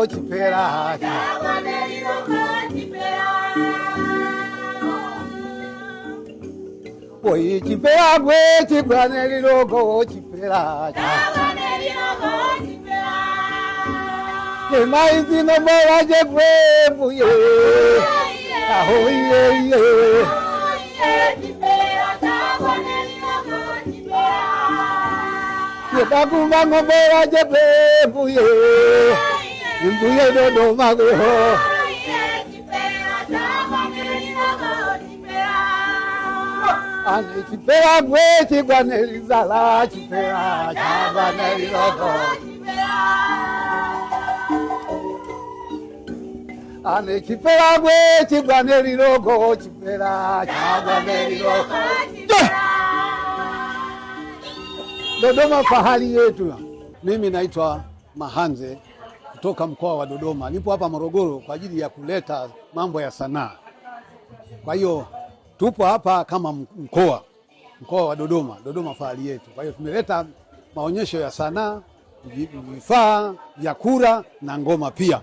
lirogo chipera Oi chipera gwe chibwane lirogo chipera Kemaizi no bora je gwe buye Ahoye ye Yetakumba no bora je gwe buye Mbuye Dodoma gwe ho Ane chipera gwe chibwane lizala chipera chabwane lirogo Ane chipera gwe chibwane lirogo chipera chabwane lirogo Dodoma fahari yetu. Mimi naitwa Mahanze kutoka mkoa wa Dodoma. Nipo hapa Morogoro kwa ajili ya kuleta mambo ya sanaa. Kwa hiyo tupo hapa kama mkoa wa Dodoma, Dodoma fahari yetu. Kwa hiyo tumeleta maonyesho ya sanaa, vifaa, vyakula na ngoma pia.